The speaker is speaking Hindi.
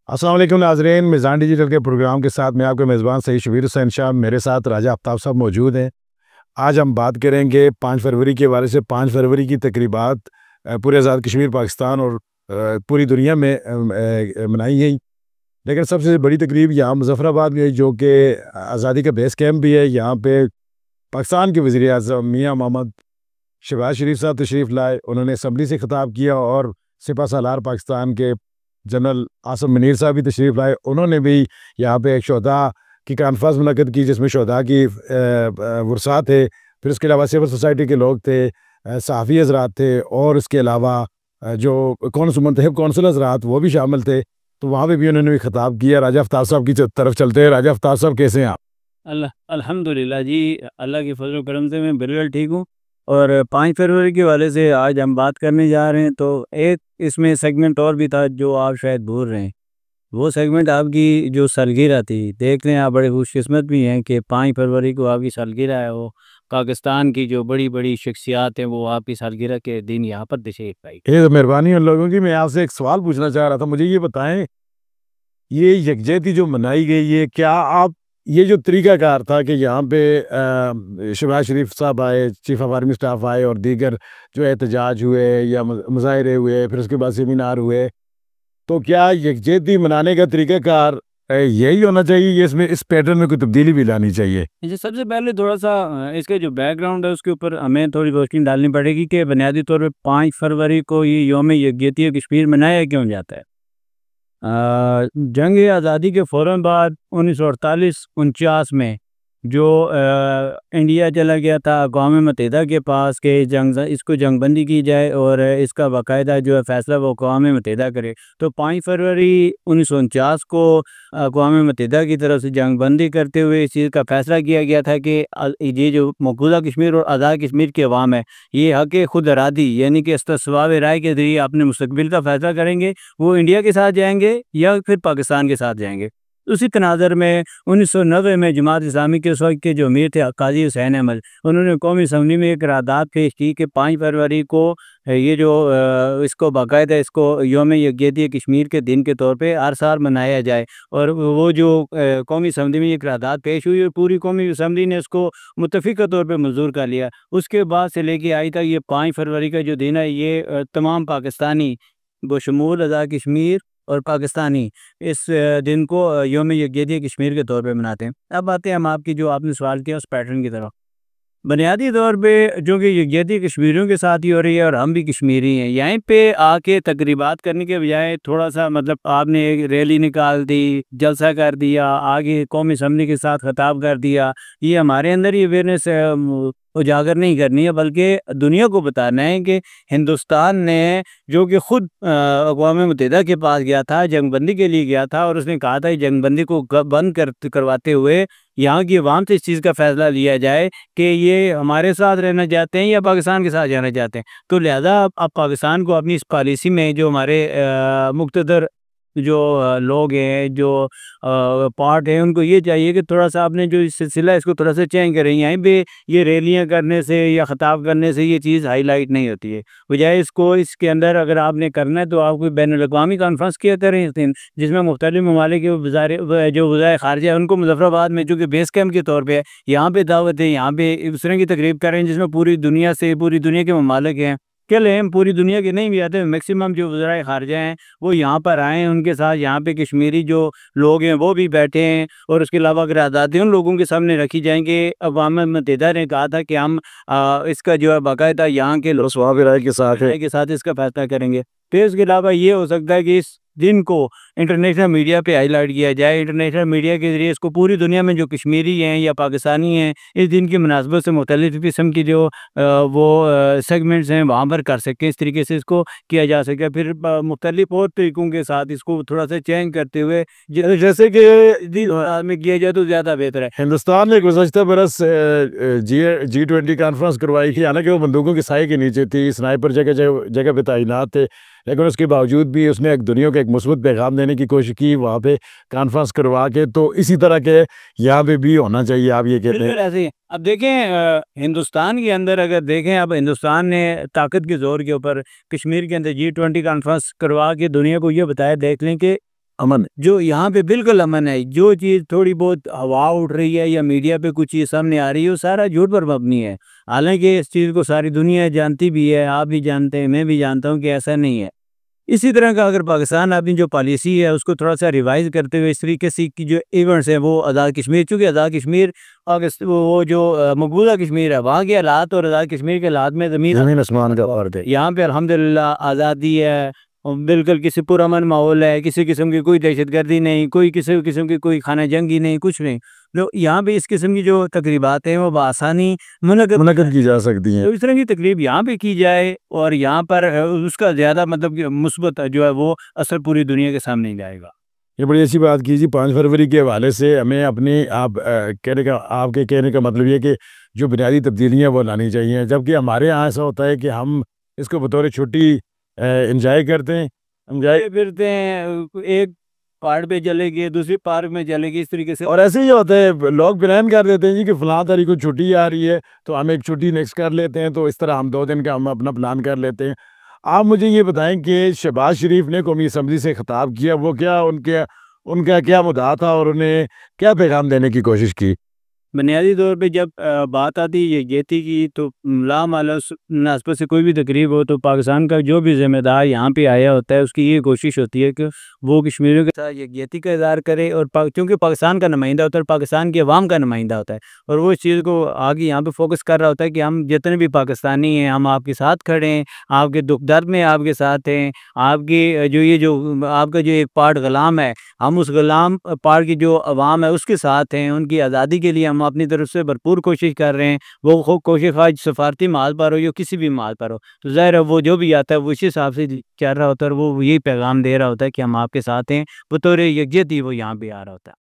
अस्सलाम वालेकुम नाज़रीन, मिज़ान डिजिटल के प्रोग्राम के साथ मैं आपके मेज़बान सईद शबीर हुसैन शाह। मेरे साथ राजा आफ्ताब साहब मौजूद हैं। आज हम बात करेंगे 5 फरवरी के हवाले से। 5 फरवरी की तकरीबात पूरे आज़ाद कश्मीर पाकिस्तान और पूरी दुनिया में मनाई गई। लेकिन सबसे बड़ी तकरीब यहाँ मुज़फ़्फ़राबाद में हुई, जो कि आज़ादी का बेस कैंप भी है। यहाँ पे पाकिस्तान के वज़ीर-ए-आज़म मियाँ मोहम्मद शहबाज शरीफ साहब तशरीफ़ लाए। उन्होंने असम्बली से खिताब किया और सिपह सालार पाकिस्तान के जनरल आसिम मुनीर साहब भी तशरीफ़ लाए। उन्होंने भी यहाँ पे एक शोहदा की कॉन्फ्रेंस मुनक़्क़द की, जिसमें शोहदा की वर्सा थे। फिर उसके अलावा सिविल सोसाइटी के लोग थे, सहाफ़ी हज़रात थे, और इसके अलावा जो मुंतखब कौंसल हज़रात वो भी शामिल थे। तो वहाँ पे भी उन्होंने भी खिताब किया। राजा आफ्ताब साहब की तरफ चलते हैं। राजा आफ्ताब साहब, कैसे हैं आप? अल्हम्दुलिल्लाह जी, अल्लाह के फजल करम से मैं बिल्कुल ठीक हूँ। और 5 फरवरी के हवाले से आज हम बात करने जा रहे हैं। तो एक इसमें सेगमेंट और भी था जो आप शायद भूल रहे हैं। वो सेगमेंट आपकी जो सालगिरह थी, देख लें, आप बड़े खुशकिस्मत भी हैं कि 5 फरवरी को आपकी सालगिरह है। वो पाकिस्तान की जो बड़ी बड़ी शख्सियात हैं वो आपकी सालगिरह के दिन यहाँ पर तशरीफ़ लाई। ये तो मेहरबानी उन लोगों की। मैं आपसे एक सवाल पूछना चाह रहा था। मुझे ये बताएं, ये यकजहती जो मनाई गई है, क्या आप ये जो तरीक़ाकार था कि यहाँ पे शहबाज शरीफ साहब आए, चीफ ऑफ आर्मी स्टाफ आए, और दीगर जो एहतजाज हुए या मुज़ाहरे हुए, फिर उसके बाद सेमिनार हुए, तो क्या यकजहती मनाने का तरीक़ाकार यही होना चाहिए, या इसमें इस पैटर्न में कोई तब्दीली भी लानी चाहिए? जी, सबसे पहले थोड़ा-सा इसके जो बैकग्राउंड है उसके ऊपर हमें थोड़ी रोशनी डालनी पड़ेगी कि बुनियादी तौर पे 5 फरवरी को ये यौम यकजहती कश्मीर मनाया क्यों जाता है। जंग आज़ादी के फ़ौरन बाद 1948-49 में जो इंडिया चला गया था अक़वाम मुत्तहिदा के पास कि इसको जंगबंदी की जाए और इसका बाकायदा जो है फ़ैसला वो अक़वाम मुत्तहिदा करे। तो 5 फरवरी 1949 को अक़वाम मुत्तहिदा की तरफ से जंगबंदी करते हुए इस चीज़ का फ़ैसला किया गया था कि ये जो मकबूजा कश्मीर और आज़ाद कश्मीर की अवाम है, ये हक़ खुद इरादी यानी कि इस्तिस्वाब राय के ज़रिए अपने मुस्तक़बिल का फ़ैसला करेंगे। वो इंडिया के साथ जाएंगे या फिर पाकिस्तान के साथ जाएंगे। उसी तनाज़र में 1990 में जमात इस्लामी के उस वक्त के जो अमीर थे काजी हुसैन अहमद, उन्होंने कौमी असम्बली में एक करारदाद पेश की कि 5 फरवरी को ये जो इसको बाकायदा इसको यौम यकजहती कश्मीर के दिन के तौर पे हर साल मनाया जाए। और वो जो कौमी असम्बली में ये करारदाद पेश हुई और पूरी कौमी असम्बली ने उसको मुत्तफ़िक़ा तौर पे मंजूर कर लिया। उसके बाद से लेके आज तक ये 5 फरवरी का जो दिन है, ये तमाम पाकिस्तानी बशमूल आज़ाद कश्मीर और पाकिस्तानी इस दिन को यौम यकजहती कश्मीर के तौर पे मनाते हैं। अब आते हैं हम आपकी जो आपने सवाल किया उस पैटर्न की तरफ। बुनियादी तौर पे जो कि यकजहती कश्मीरियों के साथ ही हो रही है और हम भी कश्मीरी हैं, यहीं पे आके तकरीबात करने के बजाय थोड़ा-सा मतलब आपने एक रैली निकाल दी, जलसा कर दिया, आगे कौमी असम्बली के साथ खिताब कर दिया। ये हमारे अंदर ही अवेयरनेस उजागर नहीं करनी है, बल्कि दुनिया को बताना है कि हिंदुस्तान ने जो कि खुद अक़वाम मुत्तहिदा के पास गया था, जंगबंदी के लिए गया था, और उसने कहा था जंगबंदी को बंद करवाते हुए यहाँ की अवाम से इस चीज़ का फ़ैसला लिया जाए कि ये हमारे साथ रहना चाहते हैं या पाकिस्तान के साथ जाना चाहते हैं। तो लिहाजा अब पाकिस्तान को अपनी इस पॉलिसी में जो हमारे मुक़्तदर जो लोग हैं, जो पार्ट हैं, उनको ये चाहिए कि थोड़ा-सा आपने जो इस सिलसिला इसको थोड़ा-सा चेंज करें। यहीं पे ये रैलियाँ करने से या ख़िताब करने से ये चीज़ हाईलाइट नहीं होती है। बजाय इसको इसके अंदर अगर आपने करना है तो आप कोई बैनुल-अक़वामी कॉन्फ्रेंस किया करें इस दिन, जिसमें मुख्तलिफ़ ममालिक के वज़ाए ख़ारिजा है उनको मुज़फ़्फ़राबाद में, जो कि बेस कैंप के तौर पे है, यहाँ पे दावत दें, यहाँ पे इस तरह की तकरीब करें जिसमें पूरी दुनिया से पूरी दुनिया के ममालिक हैं। चलें, हम पूरी दुनिया के नहीं भी आते, मैक्सिमम जो वज़राए ख़ारिजा हैं वो यहाँ पर आएँ, उनके साथ यहाँ पे कश्मीरी जो लोग हैं वो भी बैठे हैं। और उसके अलावा अगर आज़ादी उन लोगों के सामने रखी जाएँगे, अक़वाम मुत्तहिदा ने कहा था कि हम इसका जो है बाकायदा यहाँ के लोग रसूख़ राय के साथ इसका फ़ैसला करेंगे। फिर इसके अलावा ये हो सकता है कि इस दिन को इंटरनेशनल मीडिया पे हाईलाइट किया जाए। इंटरनेशनल मीडिया के ज़रिए इसको पूरी दुनिया में जो कश्मीरी हैं या पाकिस्तानी हैं, इस दिन की मुनासबत से मुख्तलिफ़ किस्म की जो सेगमेंट्स हैं वहाँ पर कर सकें। इस तरीके से इसको किया जा सके। फिर मुख्तलिफ़ और तरीक़ों के साथ इसको थोड़ा-सा चेंज करते हुए जैसे कि में किया जाए तो ज़्यादा बेहतर है। हिंदुस्तान ने गुज़श्ता बरस G20 कॉन्फ्रेंस करवाई थी। हालांकि वो बंदूकों के साए के नीचे थी, स्नाइपर जगह जगह जगह पे तैनात थे, लेकिन उसके बावजूद भी उसने एक दुनिया को एक मुस्बत पैगाम देने की कोशिश की वहाँ पे कॉन्फ्रेंस करवा के। तो इसी तरह के यहाँ पे भी होना चाहिए, आप ये कहते हैं? ऐसे ही अब देखें, हिंदुस्तान के अंदर अगर देखें, अब हिंदुस्तान ने ताकत के जोर के ऊपर कश्मीर के अंदर G20 कॉन्फ्रेंस करवा के दुनिया को ये बताया, देख लें कि अमन है। जो यहाँ पे बिल्कुल अमन है। जो चीज़ थोड़ी बहुत हवा उठ रही है या मीडिया पे कुछ चीज़ सामने आ रही है, वो सारा झूठ पर मबनी है। हालाँकि इस चीज़ को सारी दुनिया जानती भी है, आप भी जानते हैं, मैं भी जानता हूँ कि ऐसा नहीं है। इसी तरह का अगर पाकिस्तान अपनी जो पॉलिसी है उसको थोड़ा-सा रिवाइज़ करते हुए इस तरीके से कि जो इवेंट्स हैं वो आज़ाद कश्मीर, चूँकि आज़ाद कश्मीर वो जो मकबूजा कश्मीर है, वहाँ के हालात और आज़ाद कश्मीर के हालात में ज़मीन आसमान का फ़र्क है। यहाँ पे अल्हम्दुलिल्लाह आज़ादी है और बिल्कुल किसी पुरअमन माहौल है, किसी किस्म की कोई दहशतगर्दी नहीं, कोई किसी किस्म की कोई खाना जंगी नहीं, कुछ नहीं। तो यहाँ पे इस किस्म की जो तकरीबात हैं वो बआसानी मुनक़्क़द की जा सकती हैं। तो इस तरह की तकरीब यहाँ पे की जाए और यहाँ पर उसका ज़्यादा मतलब कि मुस्बत जो है वो असर पूरी दुनिया के सामने ही जाएगा। ये बड़ी अच्छी बात की जी। 5 फरवरी के हवाले से हमें अपनी आपके कहने का मतलब ये है कि जो बुनियादी तब्दीलियाँ वो लानी चाहिए, जबकि हमारे यहाँ ऐसा होता है कि हम इसको बतौर छुट्टी एन्जॉय करते हैं। एन्जॉय फिरते हैं, एक पहाड़ पे चले गए, दूसरी पार्क में चले गए, इस तरीके से। और ऐसे ही होता है, लोग प्लान कर देते हैं जी कि फ़लाँ तारीख को छुट्टी आ रही है, तो हम एक छुट्टी नेक्स्ट कर लेते हैं, तो इस तरह हम 2 दिन का हम अपना प्लान कर लेते हैं। आप मुझे ये बताएँ कि शहबाज शरीफ ने कौमी असम्बली से खिताब किया, वो क्या उनका क्या मुद्दा था और उन्हें क्या पैगाम देने की कोशिश की? बुनियादी तौर पे जब बात आती है यकजहती की तो लामालूस नास्पत से कोई भी तकरीब हो तो पाकिस्तान का जो भी ज़िम्मेदार यहाँ पे आया होता है उसकी ये कोशिश होती है कि वो कश्मीरियों के साथ यकजहती का इज़हार करे और क्योंकि पाकिस्तान का नुमाइंदा होता है, पाकिस्तान की अवाम का नुमाइंदा होता है और वो इस चीज़ को आगे यहाँ पे फोकस कर रहा होता है कि हम जितने भी पाकिस्तानी हैं हम आपके साथ खड़े हैं, आपके दुख दर्द में आपके साथ हैं, आपकी जो ये जो आपका जो एक पार्ट ग़ुलाम है, हम उस ग़ुलाम पार्ट की जो अवाम है उसके साथ हैं, उनकी आज़ादी के लिए हम अपनी तरफ से भरपूर कोशिश कर रहे हैं। वो कोशिश आज सफारती माल पर हो या किसी भी माल पर हो, तो ज़ाहिर है वो जो भी आता है वो इसी हिसाब से चल रहा होता है और वो यही पैगाम दे रहा होता है कि हम आपके साथ हैं, बतौर यकजहती वो यहाँ पे आ रहा होता है।